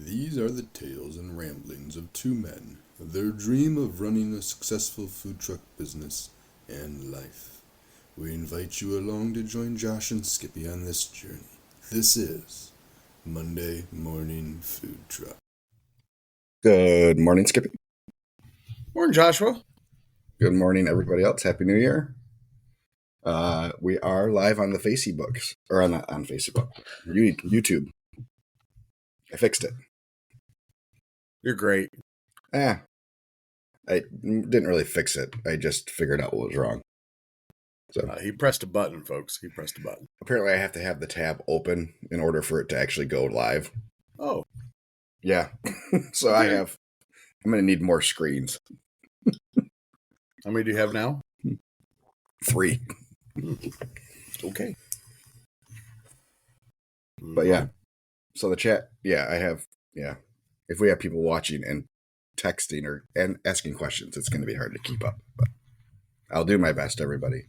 These are the tales and ramblings of two men, their dream of running a successful food truck business and life. We invite you along to join Josh and Skippy on this journey. This is Monday Morning Food Truck. Good morning, Skippy. Morning, Joshua. Good morning, everybody else. Happy New Year. We are live on the Facebooks, or not on Facebook, YouTube. I fixed it. You're great. I didn't really fix it. I just figured out what was wrong. So He pressed a button, folks. He pressed a button. apparently I have to have the tab open in order for it to actually go live. Oh. Yeah. So I'm going to need more screens. How many do you have now? 3. Okay. But yeah. So the chat, if we have people watching and texting and asking questions, it's going to be hard to keep up. But I'll do my best, everybody.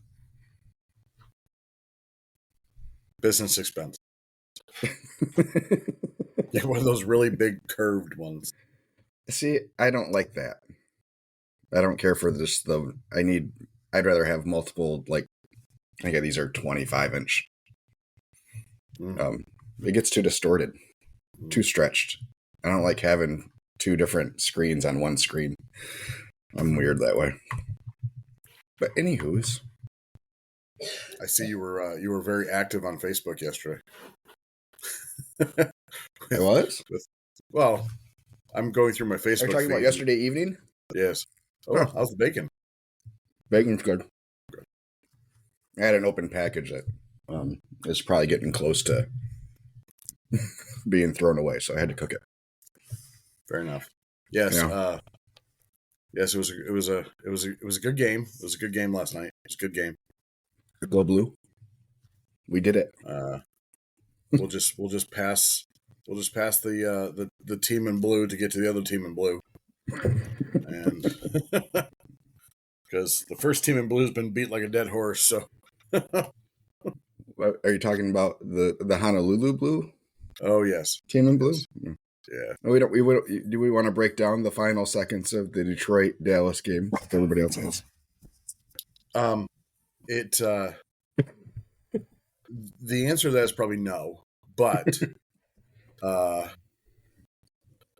Business expense. Like one of those really big curved ones. See, I don't like that. I don't care for this. I'd rather have multiple, I think these are 25-inch. It gets too distorted, too stretched. I don't like having 2 different screens on one screen. I'm weird that way. But anywho's, I see you were very active on Facebook yesterday. I was? Well, I'm going through my Facebook. Are you talking about yesterday evening? Yes. Oh, how's the bacon? Bacon's good. I had an open package that is probably getting close to being thrown away, so I had to cook it. Fair enough. Yes. Yeah. Yes, it was a good game. It was a good game last night. It was a good game. Go Blue. We did it. We'll just pass the team in blue to get to the other team in blue, and because the first team in blue has been beat like a dead horse. So, Are you talking about the Honolulu Blue? Oh yes, team in blue. Yes. Yeah. Do we want to break down the final seconds of the Detroit Dallas game? If everybody else has. The answer to that is probably no, but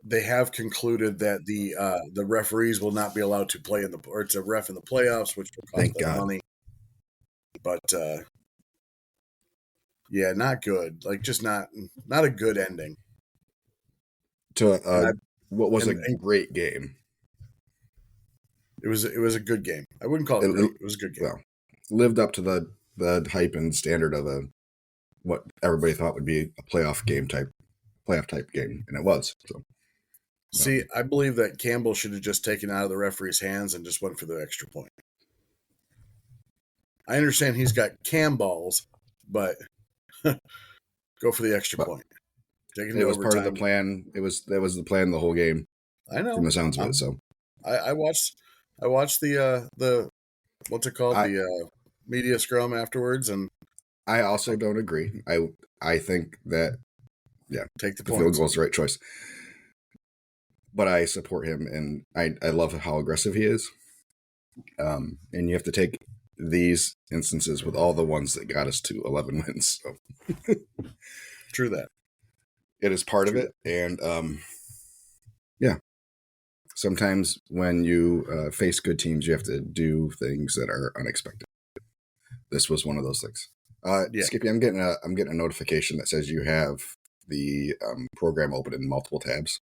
they have concluded that the referees will not be allowed to play or it's a ref in the playoffs, which will cost them money. But yeah, not good. Like just not a good ending. To what was a great game. It was a good game. I wouldn't call it great. It was a good game. Well, lived up to the hype and standard of what everybody thought would be a playoff type game, and it was. So, see, I believe that Campbell should have just taken it out of the referee's hands and just went for the extra point. I understand he's got cam balls, but go for the extra point. It was part of the plan. That was the plan the whole game. I know from the sounds of it. So I watched the what's it called, the media scrum afterwards, and I also don't agree. I think that take the field goal is the right choice, but I support him, and I love how aggressive he is. And you have to take these instances with all the ones that got us to 11 wins. So. True that. It is part of it, and sometimes when you face good teams, you have to do things that are unexpected. This was one of those things. Skippy, I'm getting a notification that says you have the program open in multiple tabs.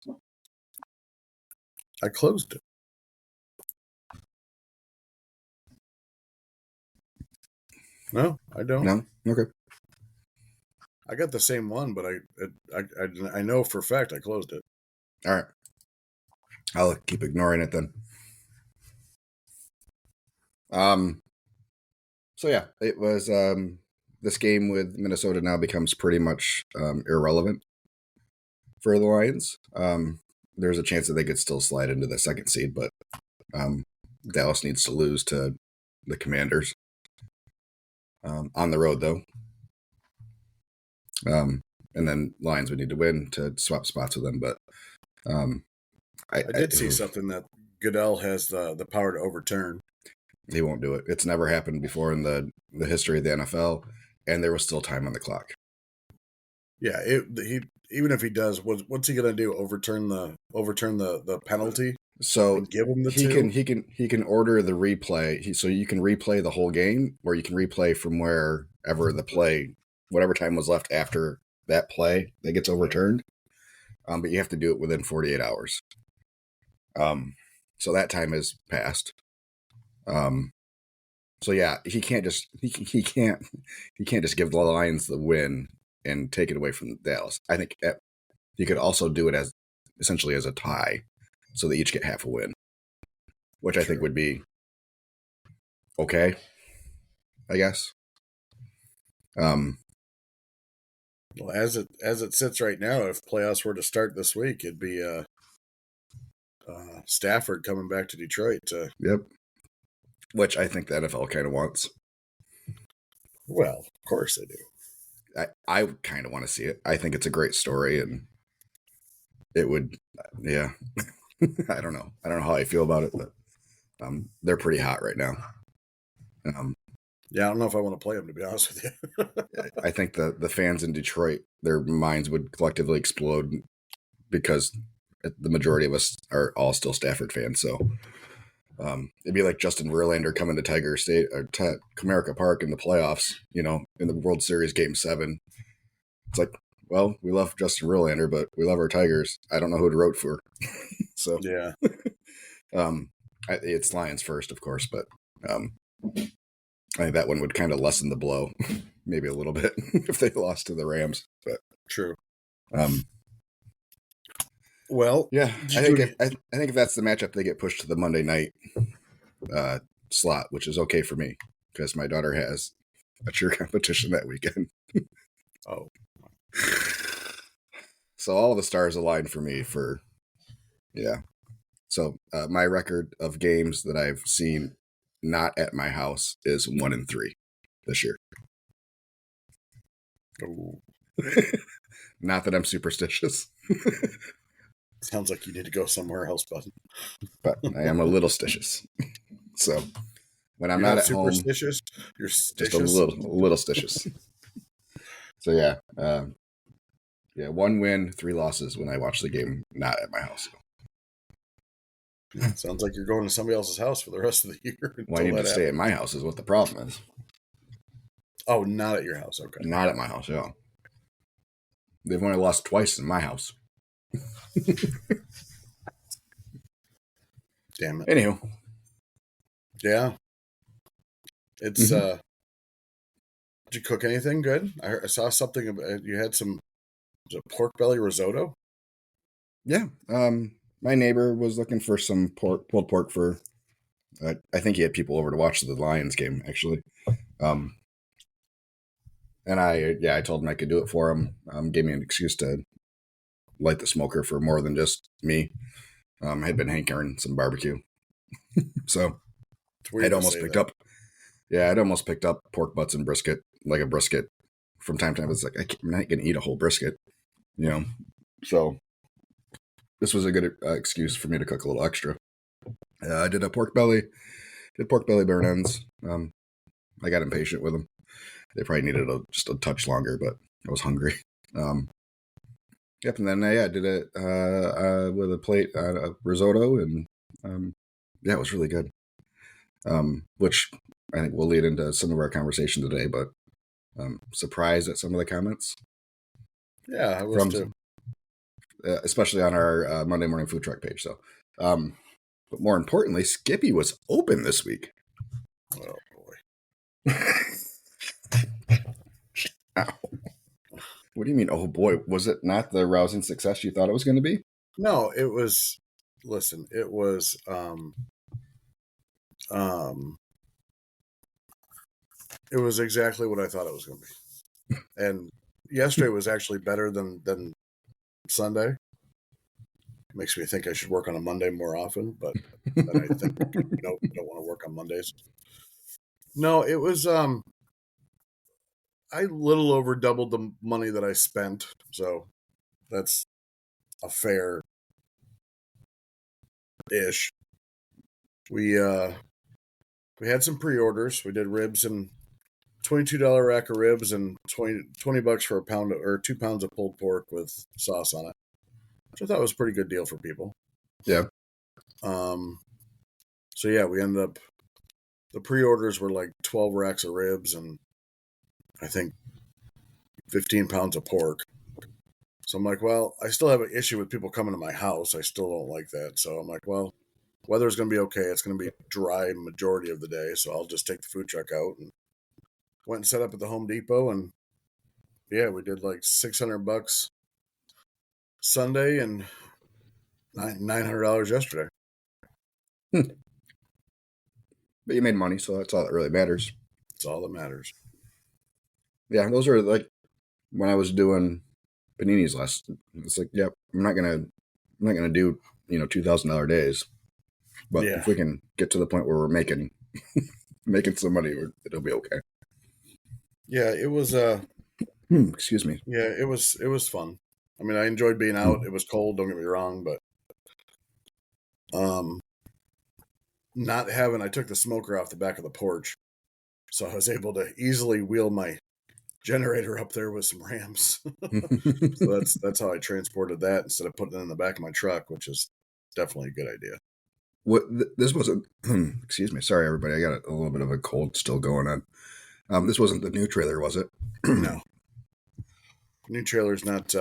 I closed it. No, I don't. No, okay. I got the same one, but I know for a fact I closed it. All right. I'll keep ignoring it then. So yeah, it was this game with Minnesota now becomes pretty much irrelevant for the Lions. There's a chance that they could still slide into the second seed, but Dallas needs to lose to the Commanders. On the road though. and then Lions would need to win to swap spots with them. But I did see something that Goodell has the power to overturn. He won't do it. It's never happened before in the history of the NFL, and there was still time on the clock. Yeah, even if he does, what's he going to do? Overturn the penalty? So give him the he can order the replay. So you can replay the whole game, or you can replay from wherever the play, whatever time was left after that play that gets overturned. But you have to do it within 48 hours. So that time has passed. So yeah, he can't just give the Lions the win and take it away from Dallas. I think he could also do it as essentially as a tie, so they each get half a win, which I think would be okay, I guess. Well, as it sits right now, if playoffs were to start this week, it'd be Stafford coming back to Detroit. Yep. Which I think the NFL kind of wants. Well, of course they do. I kind of want to see it. I think it's a great story, and it would, yeah. I don't know how I feel about it, but they're pretty hot right now. Yeah, I don't know if I want to play them, to be honest with you. I think the fans in Detroit, their minds would collectively explode because the majority of us are all still Stafford fans. So it'd be like Justin Verlander coming to Tiger State or Comerica Park in the playoffs, in the World Series Game 7. It's like, well, we love Justin Verlander, but we love our Tigers. I don't know who to root for. So yeah, it's Lions first, of course, but I think that one would kind of lessen the blow, maybe a little bit, if they lost to the Rams. But true. Well, yeah, I think if that's the matchup, they get pushed to the Monday night slot, which is okay for me because my daughter has a cheer competition that weekend. Oh, so all the stars align for me. So my record of games that I've seen not at my house is 1-3 this year. Oh. Not that I'm superstitious. Sounds like you need to go somewhere else, bud. But I am a little stitious. So when I'm not at superstitious, home, you're stitious. Just a little stitious. So yeah, 1 win, 3 losses when I watch the game not at my house. Sounds like you're going to somebody else's house for the rest of the year. Well, I need to stay at my house is what the problem is. Oh, not at your house. Okay. Not at my house, yeah. They've only lost twice in my house. Damn it. Anywho. Yeah. It's, did you cook anything good? I saw something about, you had some, was it pork belly risotto? Yeah. My neighbor was looking for some pulled pork for, I think he had people over to watch the Lions game, actually. And I told him I could do it for him. Gave me an excuse to light the smoker for more than just me. I had been hankering some barbecue. So I'd almost picked up pork butts and brisket, like a brisket from time to time. It's like, I'm not going to eat a whole brisket, So this was a good excuse for me to cook a little extra. I did a pork belly burn ends. I got impatient with them. They probably needed just a touch longer, but I was hungry. Yep, and then I did it with a plate of risotto, and it was really good. Which I think will lead into some of our conversation today, but surprised at some of the comments. Yeah, I was too. Especially on our Monday Morning Food Truck page. So, but more importantly, Skippy was open this week. Oh boy! Ow. What do you mean? Oh boy! Was it not the rousing success you thought it was going to be? No, it was. Listen, it was. It was exactly what I thought it was going to be, and yesterday was actually better than Sunday. Makes me think I should work on a Monday more often, but then I think I don't want to work on Mondays. No, it was. I little over doubled the money that I spent, so that's a fair ish. We had some pre-orders. We did ribs and $22 rack of ribs and 20 bucks for a pound or 2 pounds of pulled pork with sauce on it, which I thought was a pretty good deal for people. Yeah. So yeah, we ended up, the pre-orders were like 12 racks of ribs and I think 15 pounds of pork. So I'm like, well, I still have an issue with people coming to my house. I still don't like that. So I'm like, well, weather's going to be okay. It's going to be dry majority of the day. So I'll just take the food truck out, and went and set up at the Home Depot. And yeah, we did like $600 Sunday and $900 yesterday. But you made money, so that's all that really matters. That's all that matters. Yeah, those are like when I was doing paninis last. It's like, yep, I'm not gonna do $2,000 days, but Yeah. if we can get to the point where we're making some money, it'll be okay. Yeah, it was. Excuse me. Yeah, it was fun. I mean, I enjoyed being out. It was cold. Don't get me wrong, but not having. I took the smoker off the back of the porch, so I was able to easily wheel my generator up there with some rams. So that's how I transported that instead of putting it in the back of my truck, which is definitely a good idea. This wasn't. Excuse me. Sorry, everybody. I got a little bit of a cold still going on. This wasn't the new trailer, was it? No, new trailer's not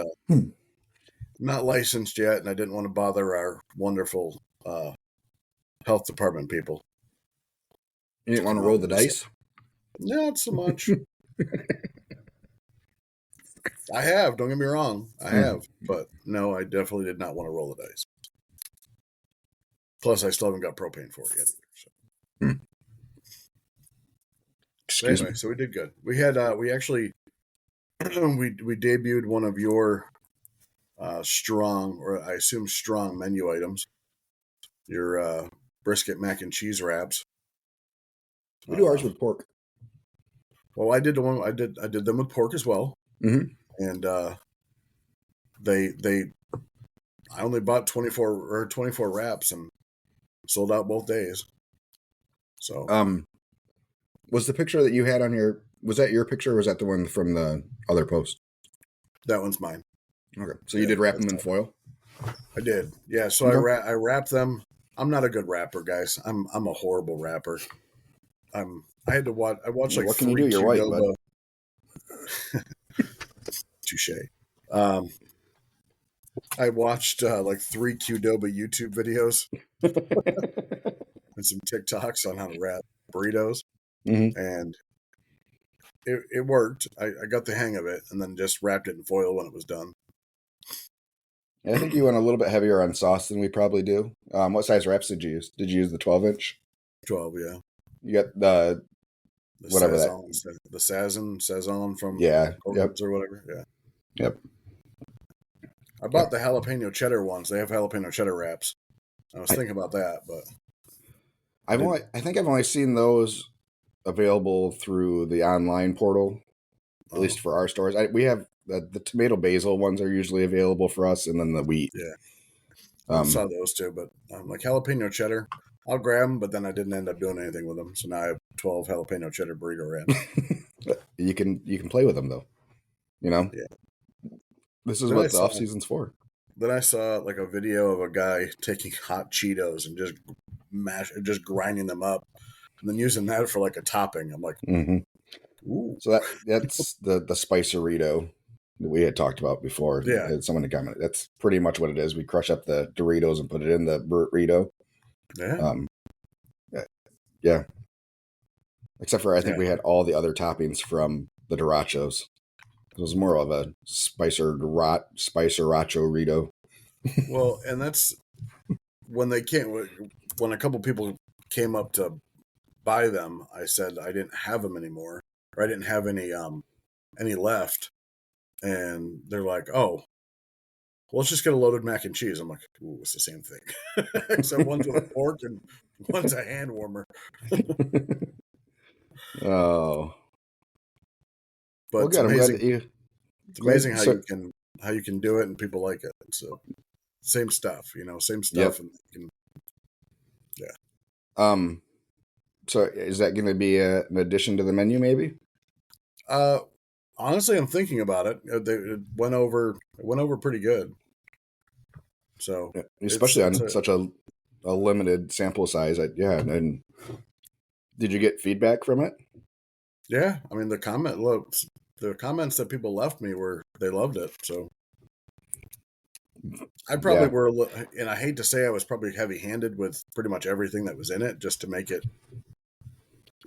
licensed yet, and I didn't want to bother our wonderful health department people. You didn't want to roll the dice? Not so much. I have. Don't get me wrong. I have, but no, I definitely did not want to roll the dice. Plus, I still haven't got propane for it yet either. So. Anyway, so we did good. We had we actually we debuted one of your strong, or I assume strong menu items. Your brisket mac and cheese wraps. We do ours with pork. Well, I did them with pork as well. Mm-hmm. And I only bought 24 wraps and sold out both days. So was the picture that you had on was that your picture or was that the one from the other post? That one's mine. Okay. So you did wrap them in foil? I did. Yeah, so I wrapped them. I'm not a good rapper, guys. I'm a horrible rapper. I had to watch. I watched like. What can you do? You're white, bud. Touche. I watched like 3 Qdoba YouTube videos and some TikToks on how to wrap burritos, and it worked. I got the hang of it, and then just wrapped it in foil when it was done. I think you went a little bit heavier on sauce than we probably do. What size wraps did you use? Did you use the 12-inch? 12, yeah. You got the whatever Sazon, the Sazon from yep. or whatever. Yeah. Yep. I bought the jalapeno cheddar ones. They have jalapeno cheddar wraps. I was thinking about that, but I think I've only seen those available through the online portal, at least for our stores. We have the tomato basil ones are usually available for us, and then the wheat. Yeah. I saw those too, but I'm like jalapeno cheddar. I'll grab them, but then I didn't end up doing anything with them. So now I have 12 jalapeno cheddar burrito wraps. You can play with them though. Yeah. This is what the off season's for. Then I saw like a video of a guy taking hot Cheetos and just grinding them up, and then using that for like a topping. I'm like, ooh. So that's the Spicerito that we had talked about before. Yeah. Someone had commented. That's pretty much what it is. We crush up the Doritos and put it in the burrito. Yeah. Yeah. Except for I think we had all the other toppings from the Dorachos. It was more of a Spiceracho Rito. Well, and that's when a couple people came up to buy them, I said I didn't have them anymore, or I didn't have any left. And they're like, oh, well, let's just get a loaded mac and cheese. I'm like, ooh, it's the same thing. So one's with a fork and one's a hand warmer. Oh. But Well, it's good. I'm glad amazing. that you. It's amazing So, how you can do it and people like it. So same stuff, same yep. stuff, and yeah. So is that going to be an addition to the menu, maybe? Honestly, I'm thinking about it. It went over pretty good. So Especially it's on a such a limited sample size. Yeah. And did you get feedback from it? yeah. I mean, the comments that people left me were they loved it. So I probably Yeah. were, and I hate to say I was probably heavy-handed with pretty much everything that was in it, just to make it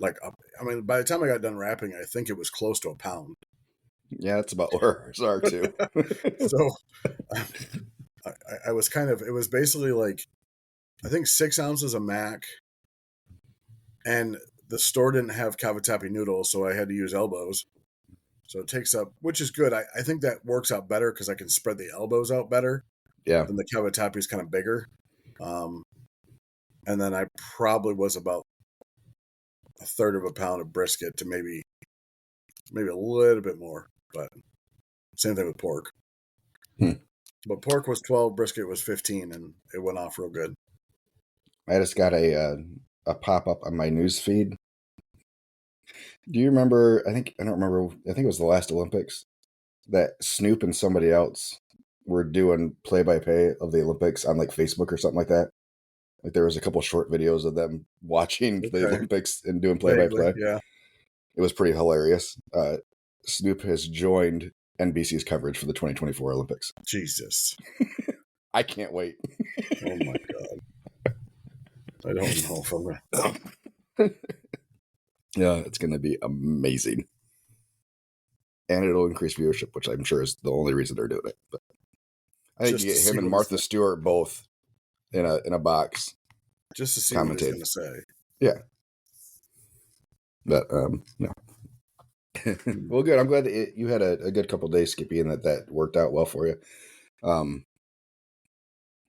like. I mean, by the time I got done wrapping, I think it was close to a pound. Yeah, that's about where ours are too. So I was it was basically like, I think 6 ounces of mac, and the store didn't have cavatappi noodles, so I had to use elbows. So it takes up, which is good. I think that works out better because I can spread the elbows out better Yeah. than the cavatappi is kind of bigger. And then I probably was about a third of a pound of brisket to maybe a little bit more, but same thing with pork. But pork was 12, brisket was 15, and it went off real good. I just got a pop up on my news feed. Do you remember? I don't remember. I think it was the last Olympics that Snoop and somebody else were doing play by play of the Olympics on like Facebook or something like that. Like there was a couple short videos of them watching the Olympics and doing play by play. Yeah, it was pretty hilarious. Snoop has joined NBC's coverage for the 2024 Olympics. Jesus, I can't wait. Oh my god, I don't know if I'm gonna. Yeah, it's going to be amazing, and it'll increase viewership, which I'm sure is the only reason they're doing it. But I think you get him and Martha Stewart both in a box, just to see what he's going to say. Yeah, but no. Well, good. I'm glad that you had a good couple days, Skippy, and that worked out well for you.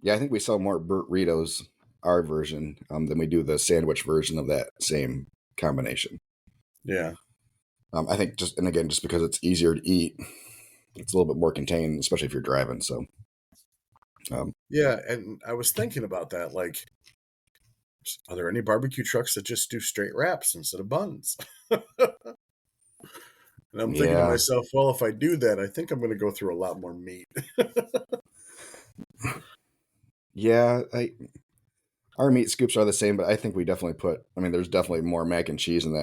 Yeah, I think we sell more burritos, our version, than we do the sandwich version of that same combination. Yeah. I think just because it's easier to eat, it's a little bit more contained, especially if you're driving. So, yeah, and I was thinking about that. Like, are there any barbecue trucks that just do straight wraps instead of buns? And I'm thinking to myself, well, if I do that, I think I'm going to go through a lot more meat. Yeah, our meat scoops are the same, but I think we definitely there's definitely more mac and cheese in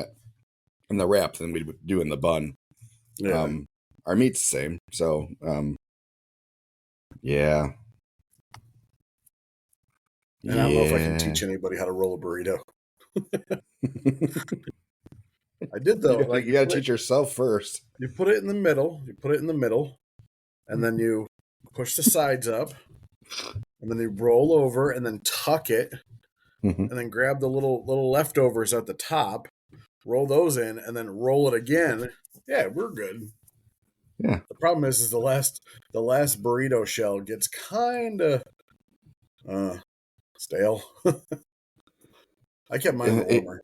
the wrap than we would do in the bun. Yeah. Our meat's the same, so yeah. And I don't know if I can teach anybody how to roll a burrito. I did though. You got to teach yourself first. You put it in the middle. And then you push the sides up, and then you roll over, and then tuck it, and then grab the little leftovers at the top, roll those in, and then roll it again. Yeah, we're good. Yeah. The problem is the last burrito shell gets kind of stale. I kept mine warmer.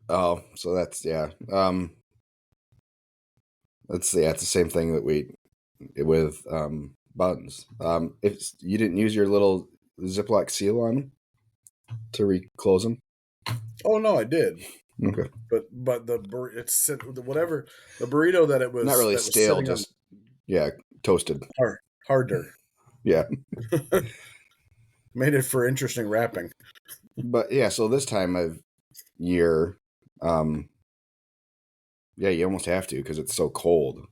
Oh, so that's yeah. Let's see. It's the same thing that we with buns. If you didn't use your little Ziploc seal on them to reclose them. Oh no, I did. Okay. But the burrito that it was not really stale, just toasted. Harder. Yeah. Made it for interesting wrapping. But yeah, so this time of year, you almost have to because it's so cold.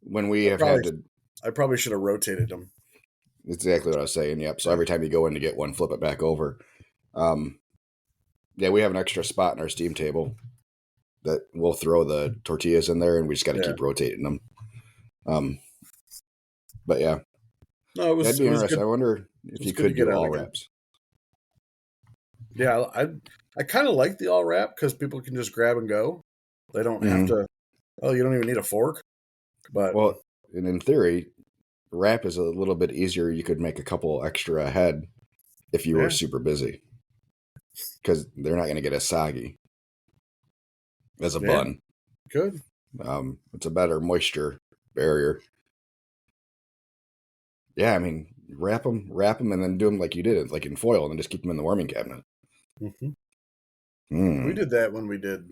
When we had to, I probably should have rotated them. That's exactly what I was saying. Yep. So every time you go in to get one, flip it back over. We have an extra spot in our steam table that we'll throw the tortillas in there, and we just got to keep rotating them. But yeah, no, that'd be interesting. I wonder if you could do all wraps. Yeah, I kind of like the all wrap because people can just grab and go. They don't have to. Oh, you don't even need a fork. But and in theory, wrap is a little bit easier. You could make a couple extra ahead if you were super busy, because they're not going to get as soggy as a bun. Good. It's a better moisture barrier. Yeah, I mean, wrap them, and then do them like you did, like in foil, and then just keep them in the warming cabinet. Mm-hmm. We did that when we did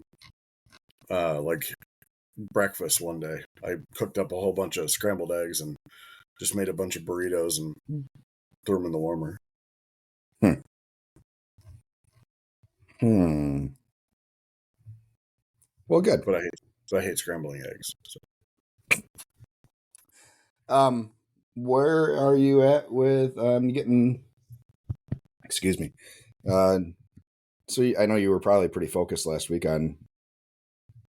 like breakfast one day. I cooked up a whole bunch of scrambled eggs and just made a bunch of burritos and threw them in the warmer. Well, good. But I hate scrambling eggs. So. Where are you at with getting? Excuse me. So I know you were probably pretty focused last week on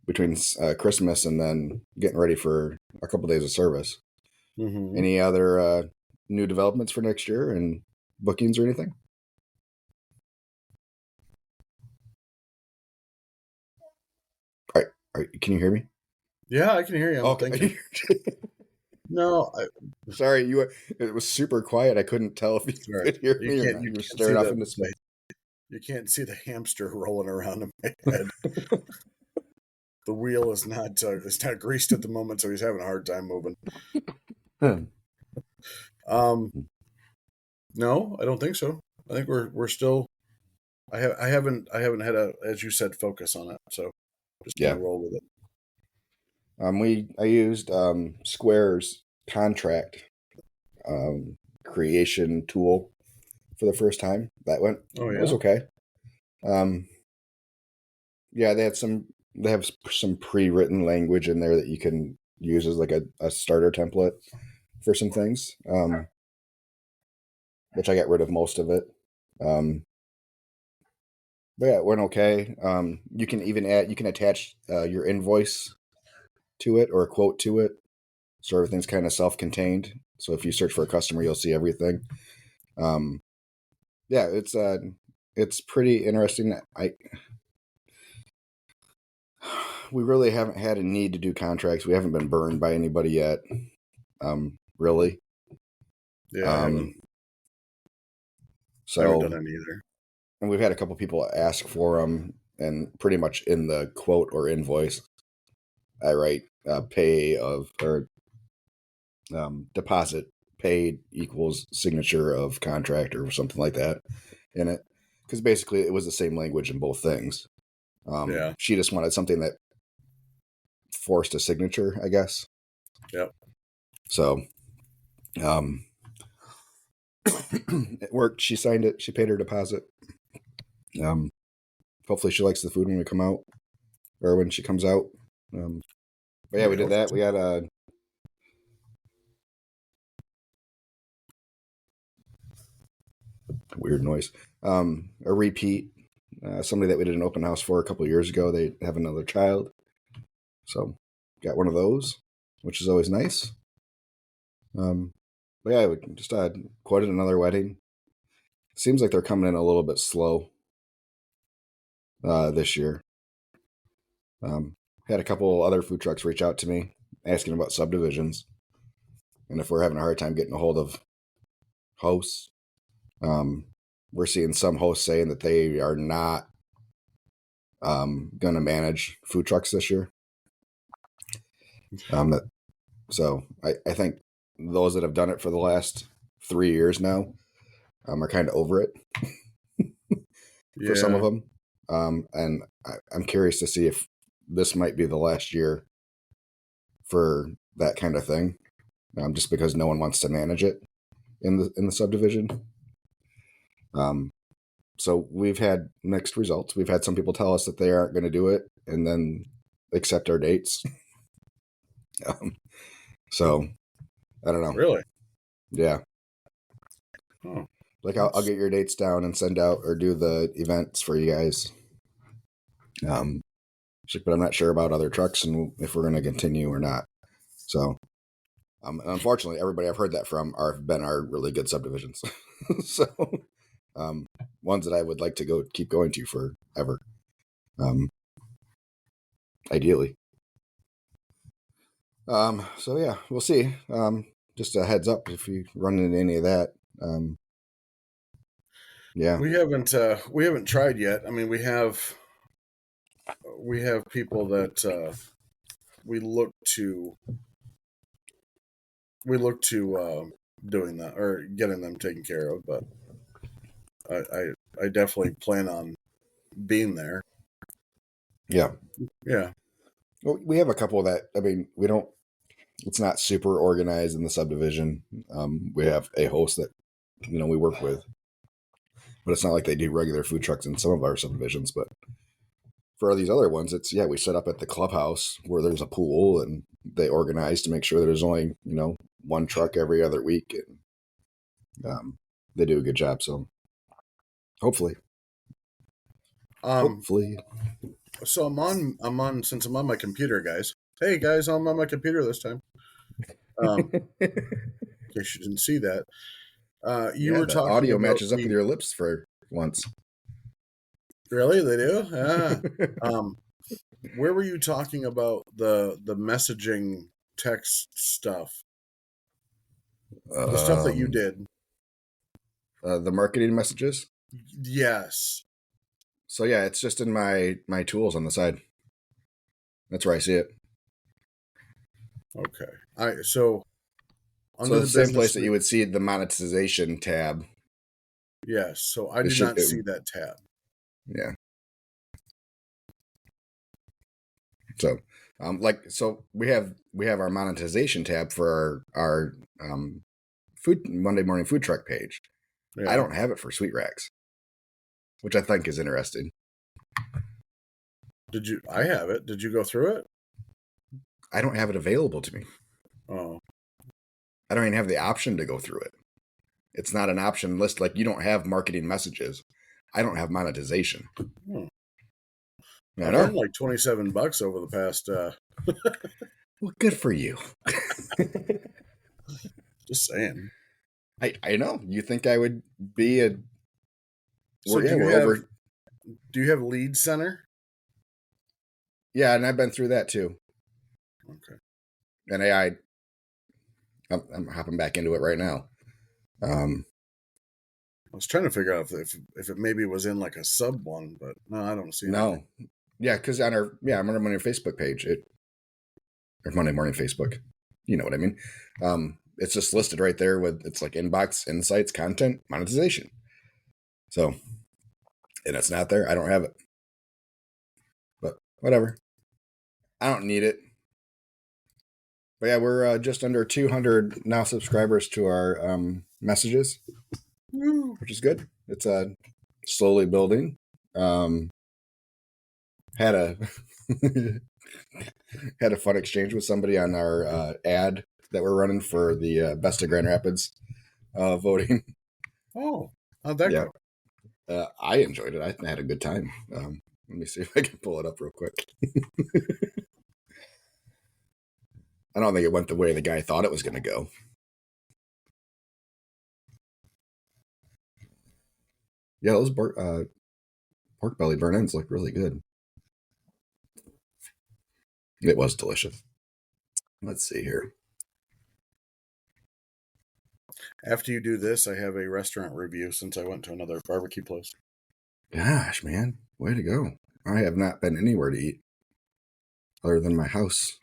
between Christmas and then getting ready for a couple days of service. Mm-hmm. Any other new developments for next year and bookings or anything? All right, can you hear me? Yeah, I can hear you. Okay. No, sorry. It was super quiet. I couldn't tell if you could hear me or not. You were staring off into space. You can't see the hamster rolling around in my head. The wheel is not greased at the moment, so he's having a hard time moving. No, I don't think so. I think we're still. I haven't had a, as you said, focus on it. So just gonna roll with it. I used Square's contract creation tool for the first time. That went. Oh yeah, it was okay. Yeah, they have some pre-written language in there that you can use as like a starter template for some things. Which I got rid of most of it. But yeah, it went okay. You can attach your invoice to it or a quote to it, so everything's kind of self-contained. So if you search for a customer, you'll see everything. Yeah, it's pretty interesting. We really haven't had a need to do contracts. We haven't been burned by anybody yet. Really. Yeah. So I haven't done any either. And we've had a couple people ask for them, and pretty much in the quote or invoice, I write pay of or deposit paid equals signature of contract or something like that in it, because basically it was the same language in both things. She just wanted something that forced a signature, I guess. Yep. So, it worked. She signed it. She paid her deposit. Hopefully she likes the food when we come out or when she comes out. But yeah, we did that. We had a weird noise. A repeat. Somebody that we did an open house for a couple of years ago. They have another child, so got one of those, which is always nice. But yeah, we just quoted another wedding. Seems like they're coming in a little bit slow this year. Had a couple other food trucks reach out to me asking about subdivisions and if we're having a hard time getting a hold of hosts. We're seeing some hosts saying that they are not going to manage food trucks this year. So I think those that have done it for the last 3 years now are kind of over it for some of them. And I'm curious to see if this might be the last year for that kind of thing, just because no one wants to manage it in the subdivision. So we've had mixed results. We've had some people tell us that they aren't going to do it and then accept our dates. So I don't know. Really? Yeah. Oh, like I'll get your dates down and send out or do the events for you guys. But I'm not sure about other trucks and if we're going to continue or not. So, unfortunately, everybody I've heard that from have been our really good subdivisions. So, ones that I would like to keep going to forever. Ideally. So yeah, we'll see. Just a heads up if you run into any of that. Yeah, we haven't tried yet. I mean, we have people that we look to doing that or getting them taken care of. But I definitely plan on being there. Yeah. Yeah. Well, we have a couple that, I mean, we don't, it's not super organized in the subdivision. We have a host that, we work with, but it's not like they do regular food trucks in some of our subdivisions. But for these other ones, it's, we set up at the clubhouse where there's a pool, and they organize to make sure that there's only, one truck every other week. And they do a good job. So hopefully. So I'm on since I'm on my computer, guys. Hey guys, I'm on my computer this time. In case you didn't see that. You were talking audio about matches up with your lips for once. Really? They do? Ah. Where were you talking about the messaging text stuff? The stuff that you did. The marketing messages? Yes. So yeah, it's just in my tools on the side. That's where I see it. Okay. So the same place that you would see the monetization tab. Yes. So I did not see that tab. Yeah. So, we have our monetization tab for our Monday morning food truck page. Yeah. I don't have it for Sweet Racks, which I think is interesting. I have it. Did you go through it? I don't have it available to me. Oh. I don't even have the option to go through it. It's not an option list. Like, you don't have marketing messages. I don't have monetization. I've earned like $27 over the past. Well, good for you. Just saying. I know. You think I would be a. So do you have Lead Center? Yeah, and I've been through that too. Okay. And I'm hopping back into it right now. I was trying to figure out if it maybe was in like a sub one, but no, I don't see it. No. Yeah, because on our Monday Morning Facebook page, or Monday Morning Facebook, you know what I mean? It's just listed right there with, it's like inbox, insights, content, monetization. So, and it's not there. I don't have it. But whatever. I don't need it. But yeah, we're just under 200 now subscribers to our messages, which is good. It's slowly building. Had a fun exchange with somebody on our ad that we're running for the Best of Grand Rapids voting. Oh, how'd that go? I enjoyed it. I had a good time. Let me see if I can pull it up real quick. I don't think it went the way the guy thought it was going to go. Yeah, those pork belly burn-ins look really good. It was delicious. Let's see here. After you do this, I have a restaurant review since I went to another barbecue place. Gosh, man. Way to go. I have not been anywhere to eat other than my house.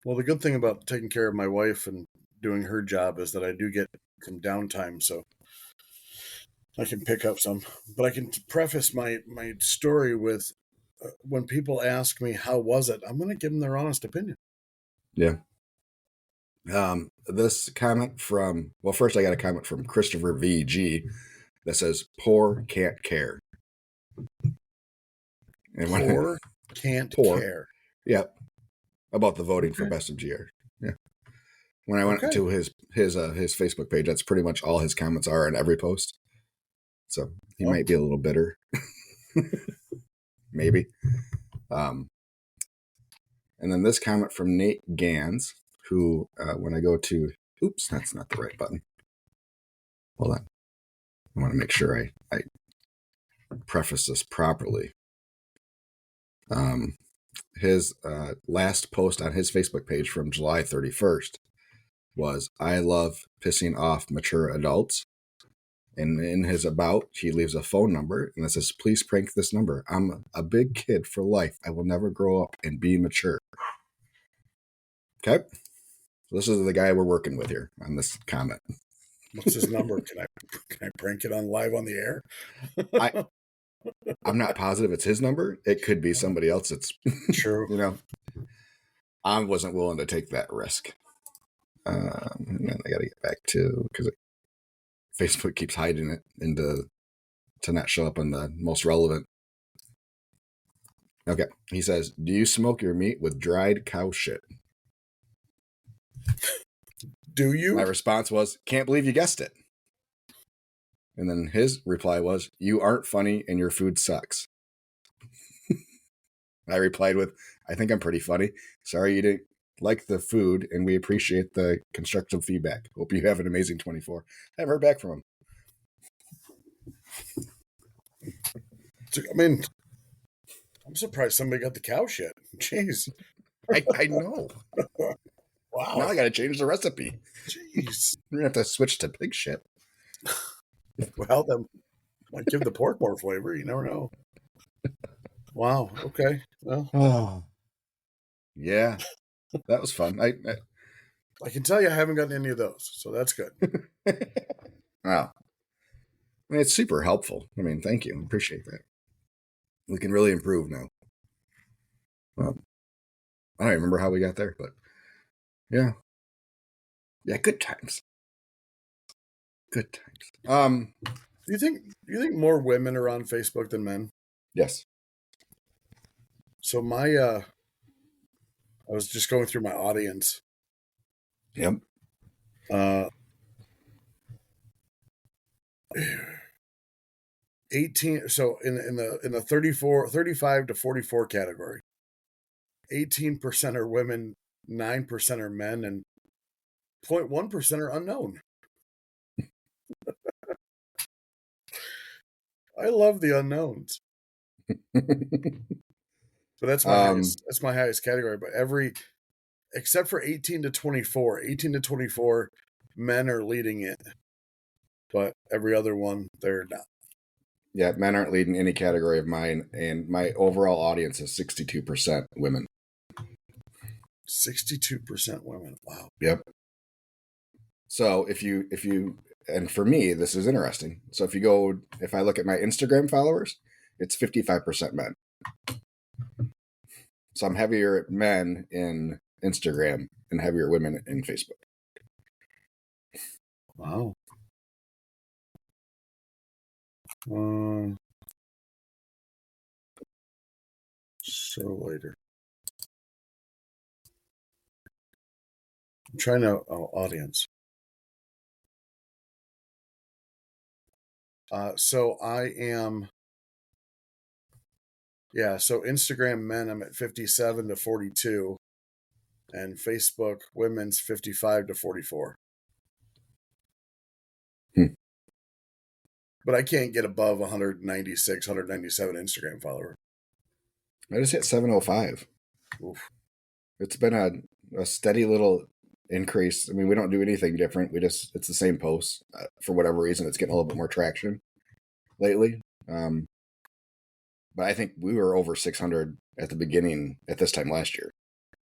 Well, the good thing about taking care of my wife and doing her job is that I do get some downtime, so I can pick up some. But I can preface my story with when people ask me, how was it? I'm going to give them their honest opinion. Yeah. This comment from, well, first I got a comment from Christopher VG that says, poor can't care. And poor can't care. Yep. About the voting for Best of GR. Yeah. When I went to his Facebook page, that's pretty much all his comments are on every post. So he might be a little bitter. Maybe. And then this comment from Nate Gans, who, when I go to, oops, that's not the right button. Hold on. I want to make sure I preface this properly. His last post on his Facebook page from July 31st was, I love pissing off mature adults. And in his about, he leaves a phone number and it says, please prank this number. I'm a big kid for life. I will never grow up and be mature. Okay. So this is the guy we're working with here on this comment. What's his number? Can I prank it on live on the air? I'm not positive it's his number. It could be somebody else. It's True. you know, I wasn't willing to take that risk. And then I got to get back to because Facebook keeps hiding it to not show up on the most relevant. Okay, he says, "Do you smoke your meat with dried cow shit?" Do you? My response was, "Can't believe you guessed it." And then his reply was, "You aren't funny and your food sucks." I replied with, "I think I'm pretty funny. Sorry you didn't like the food, and we appreciate the constructive feedback. Hope you have an amazing 24." I haven't heard back from him. I mean, I'm surprised somebody got the cow shit. Jeez. I know. Wow. Now I got to change the recipe. Jeez. We're going to have to switch to pig shit. Well, that might give the pork more flavor. You never know. Wow. Okay. Well, Oh. Yeah. That was fun. I can tell you I haven't gotten any of those, so that's good. Wow. I mean, it's super helpful. I mean, thank you. Appreciate that. We can really improve now. Well, I don't remember how we got there, but yeah. Yeah, good times. Good times. Do you think more women are on Facebook than men? Yes. So I was just going through my audience. Yep. 18. So in the 35 to 44 category, 18% are women, 9% are men, and 0.1% are unknown. I love the unknowns. So that's my highest category. But except for 18 to 24, men are leading it. But every other one, they're not. Yeah, men aren't leading any category of mine, and my overall audience is 62% women. 62% women. Wow. Yep. So if you and for me, this is interesting. So if I look at my Instagram followers, it's 55% men. So I'm heavier men in Instagram and heavier women in Facebook. Wow. So later. I'm trying to audience. So I am. Yeah, so Instagram men, I'm at 57 to 42, and Facebook women's 55 to 44. But I can't get above 196, 197 Instagram followers. I just hit 705. Oof. It's been a steady little increase. I mean, we don't do anything different. It's the same posts. For whatever reason, it's getting a little bit more traction lately. But I think we were over 600 at the beginning at this time last year.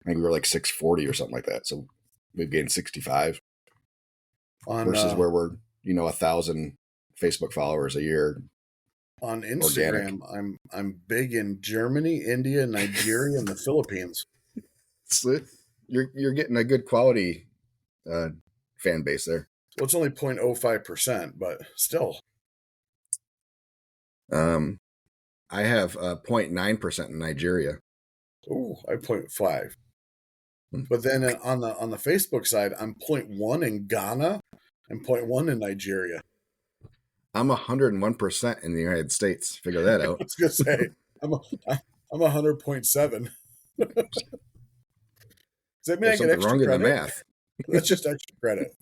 I think we were like 640 or something like that. So we've gained 65 versus where we're 1,000 Facebook followers a year. On Instagram, organic. I'm big in Germany, India, Nigeria, and the Philippines. So you're getting a good quality fan base there. Well, it's only 0.05%, but still. I have 0.9% in Nigeria. Oh, I have 0.5. But then on the Facebook side, I'm 0.1 in Ghana and 0.1 in Nigeria. I'm 101% in the United States. Figure that out. I was gonna say I'm 100.7. Does that mean I get extra wrong credit? In the math. That's just extra credit.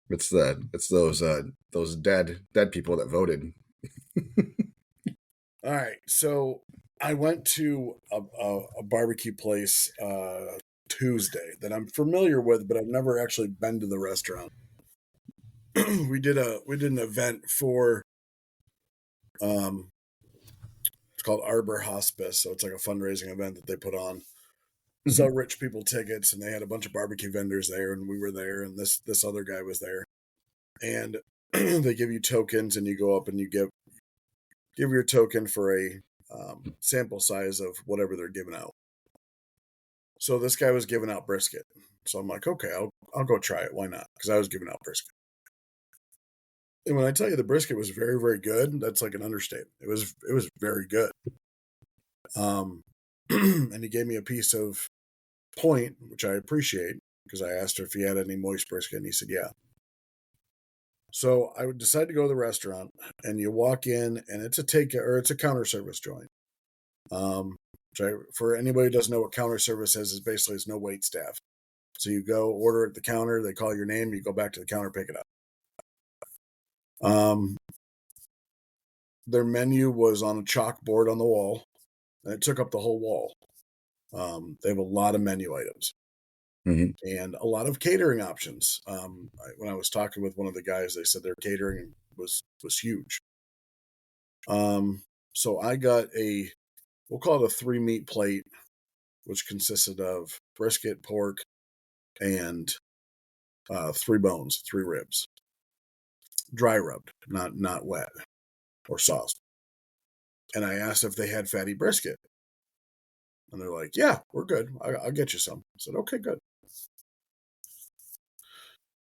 It's those dead people that voted. All right, so I went to a barbecue place Tuesday that I'm familiar with, but I've never actually been to the restaurant. we did an event for it's called Arbor Hospice, so it's like a fundraising event that they put on. sell rich people tickets, and they had a bunch of barbecue vendors there, and we were there, and this other guy was there, and they give you tokens, and you go up and you give your token for a sample size of whatever they're giving out. So this guy was giving out brisket, so I'm like, okay, I'll go try it. Why not? Because I was giving out brisket. And when I tell you the brisket was very, very good, that's like an understatement. It was very good. And he gave me a piece of point, which I appreciate, because I asked her if he had any moist brisket, and he said, yeah. So I would decide to go to the restaurant, and you walk in, and it's a counter service joint. For anybody who doesn't know what counter service is basically it's no wait staff. So you go order at the counter, they call your name, you go back to the counter, pick it up. Their menu was on a chalkboard on the wall, and it took up the whole wall. They have a lot of menu items and a lot of catering options. When I was talking with one of the guys, they said their catering was huge. So I got we'll call it a 3-meat plate, which consisted of brisket, pork, and 3 bones, 3 ribs, dry rubbed, not wet or sauced. And I asked if they had fatty brisket, and they're like, "Yeah, we're good. I'll get you some." I said, "Okay, good."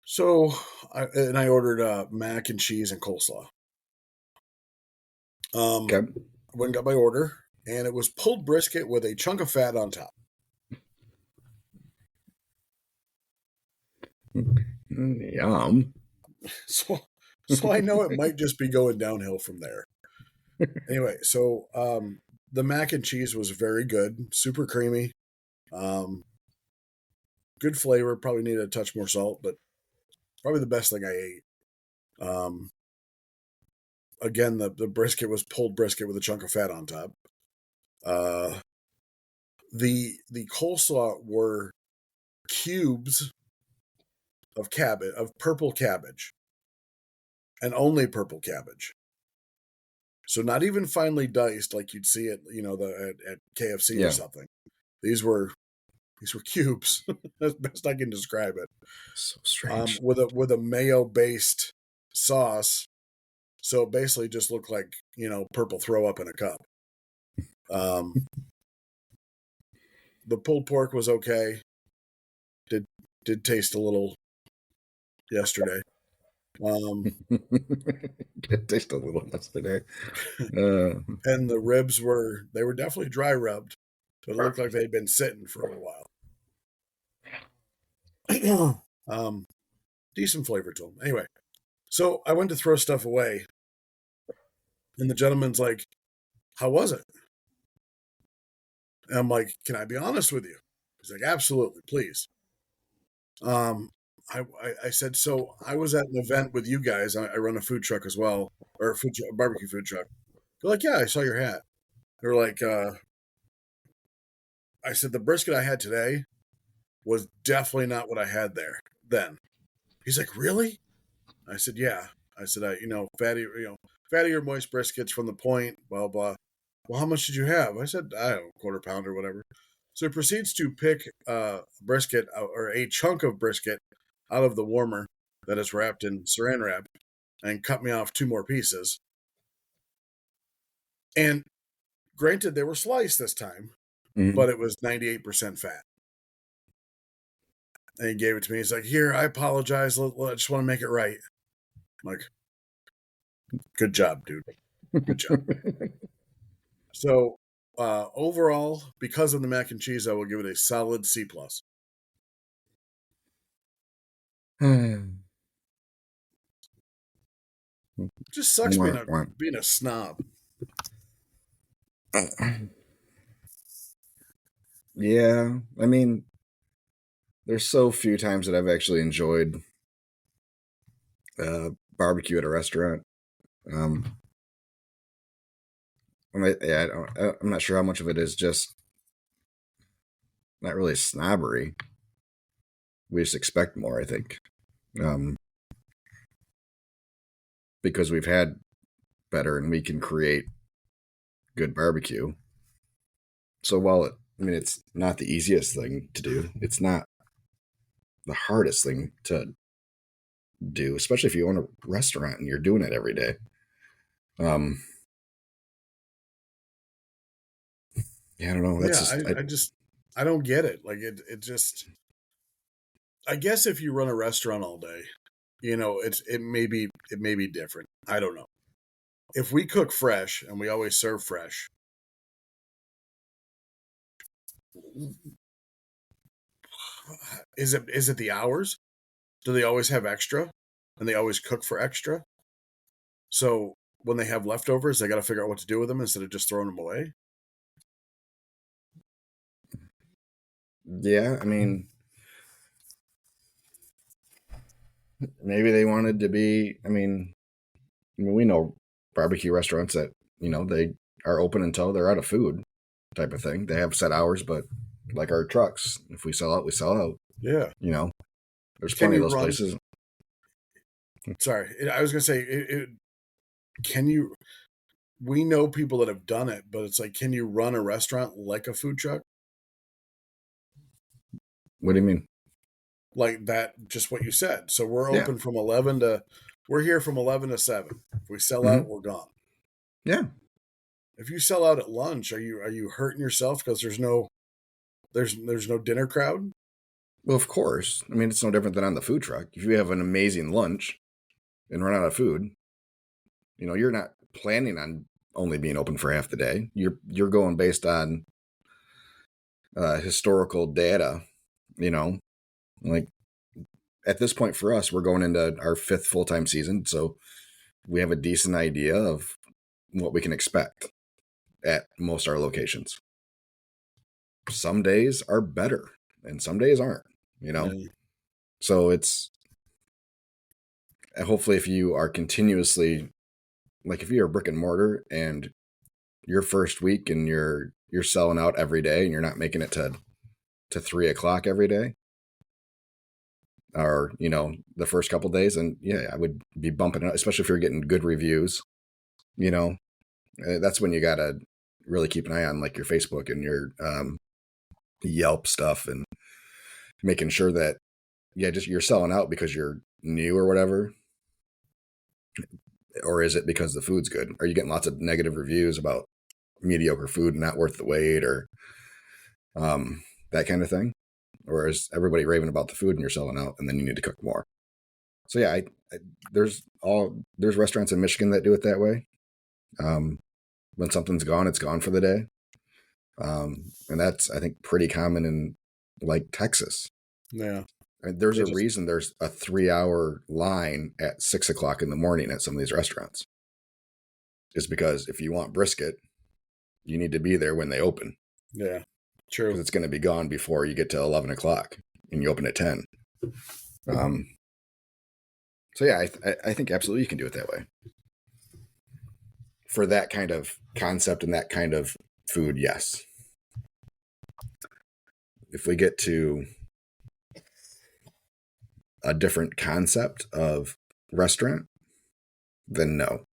So I ordered mac and cheese and coleslaw. Okay. I went and got my order, and it was pulled brisket with a chunk of fat on top. Yum. So I know it might just be going downhill from there. Anyway, so the mac and cheese was very good, super creamy, good flavor. Probably needed a touch more salt, but probably the best thing I ate. Again, the brisket was pulled brisket with a chunk of fat on top. The coleslaw were cubes of purple cabbage, and only purple cabbage. So not even finely diced like you'd see at at KFC or something. These were cubes. That's best I can describe it. So strange. With a mayo based sauce, so it basically just looked like purple throw up in a cup. The pulled pork was okay. Did taste a little yesterday. It tasted a little yesterday. And the ribs were definitely dry rubbed, but it looked like they'd been sitting for a while. Decent flavor to them. Anyway, so I went to throw stuff away, and the gentleman's like, "How was it?" And I'm like, "Can I be honest with you?" He's like, "Absolutely, please." I said, "So I was at an event with you guys. I run a food truck as well, or a barbecue food truck." They're like, "Yeah, I saw your hat." They're like, I said, "The brisket I had today was definitely not what I had there then." He's like, "Really?" I said, "Yeah." I said, fatty or moist briskets from the point, blah, blah. "Well, how much did you have?" I said, "I don't know, quarter pound or whatever." So he proceeds to pick brisket or a chunk of brisket out of the warmer that is wrapped in saran wrap and cut me off 2 more pieces. And granted, they were sliced this time, but it was 98% fat. And he gave it to me. He's like, "Here, I apologize. I just want to make it right." I'm like, "Good job, dude. Good job." So overall, because of the mac and cheese, I will give it a solid C+. Just sucks being a snob. Yeah, I mean, there's so few times that I've actually enjoyed barbecue at a restaurant. I'm not sure how much of it is just not really snobbery. We just expect more, I think, because we've had better and we can create good barbecue. So while I mean, it's not the easiest thing to do. It's not the hardest thing to do, especially if you own a restaurant and you're doing it every day. Yeah, I don't know. That's I don't get it. Like it just, I guess if you run a restaurant all day, it may be different. I don't know. If we cook fresh and we always serve fresh, is it the hours? Do they always have extra? And they always cook for extra? So when they have leftovers, they got to figure out what to do with them instead of just throwing them away? Yeah, I mean, maybe they wanted to be. I mean, we know barbecue restaurants that they are open until they're out of food, type of thing. They have set hours, but like our trucks, if we sell out, we sell out. Yeah, there's plenty of those places. Sorry, I was gonna say, can you? We know people that have done it, but it's like, can you run a restaurant like a food truck? What do you mean? Like that, just what you said. So we're open from 11 to, we're here from 11 to 7. If we sell out, we're gone. Yeah. If you sell out at lunch, are you hurting yourself because there's no dinner crowd? Well, of course. I mean, it's no different than on the food truck. If you have an amazing lunch and run out of food, you're not planning on only being open for half the day. You're going based on historical data. Like at this point for us, we're going into our 5th full-time season, so we have a decent idea of what we can expect at most of our locations. Some days are better and some days aren't, So it's hopefully if you are continuously, like if you're a brick and mortar and your first week and you're selling out every day and you're not making it to 3:00 every day, or the first couple days, and I would be bumping it, especially if you're getting good reviews. That's when you gotta really keep an eye on like your Facebook and your Yelp stuff and making sure that just you're selling out because you're new or whatever, or is it because the food's good? Are you getting lots of negative reviews about mediocre food and not worth the wait, or that kind of thing? Or is everybody raving about the food and you're selling out and then you need to cook more? So yeah, there's restaurants in Michigan that do it that way. When something's gone, it's gone for the day. And that's, I think, pretty common in like Texas. Yeah. There's a reason there's a 3-hour line at 6:00 in the morning at some of these restaurants. Is because if you want brisket, you need to be there when they open. Yeah. True. Because it's going to be gone before you get to 11:00 and you open at 10. So yeah, I think absolutely you can do it that way. For that kind of concept and that kind of food, yes. If we get to a different concept of restaurant, then no.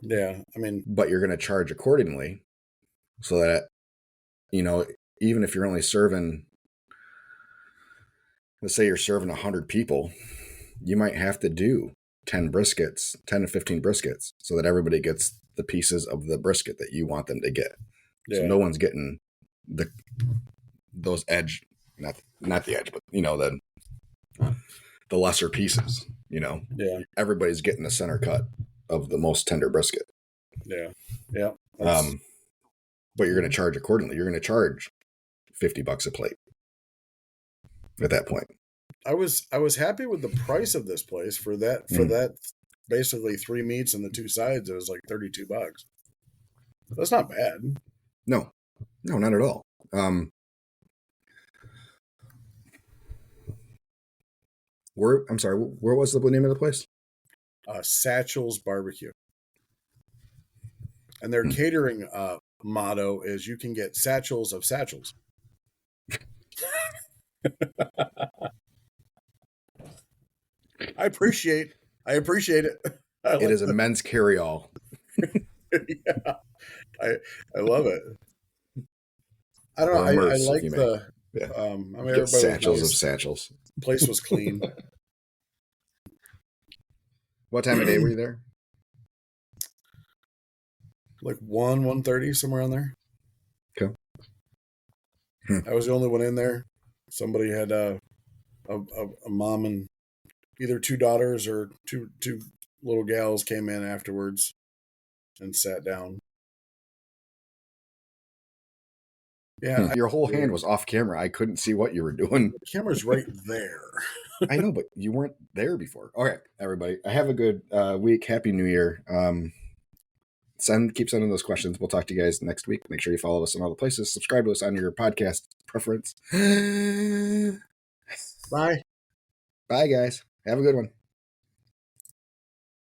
Yeah, I mean, but you're going to charge accordingly, so that even if you're only serving, let's say you're serving 100 people, you might have to do 10 to 15 briskets, so that everybody gets the pieces of the brisket that you want them to get. Yeah. So no one's getting those edge, not the edge, but the lesser pieces. Yeah, everybody's getting the center cut of the most tender brisket. Yeah. But you're going to charge accordingly. You're going to charge $50 a plate at that point. I was happy with the price of this place for that basically 3 meats and the 2 sides. It was like $32. That's not bad. No, not at all. Where was the name of the place? Satchel's Barbecue. And their catering motto is, you can get satchels of satchels. I appreciate it. It is a men's carry-all. Yeah, I love it. I don't know. Or I immerse, if like you may. the. Yeah. I mean, Get everybody was satchels of nice. satchels. The place was clean. What time of day were you there? Like 1:30, somewhere on there. Okay. I was the only one in there. Somebody had a mom and either two daughters or two little gals came in afterwards and sat down. Yeah, Your whole hand was off camera. I couldn't see what you were doing. the camera's right there. I know, but you weren't there before. Okay, everybody. Have a good week. Happy New Year. Keep sending those questions. We'll talk to you guys next week. Make sure you follow us on all the places. Subscribe to us on your podcast preference. Bye. Bye, guys. Have a good one.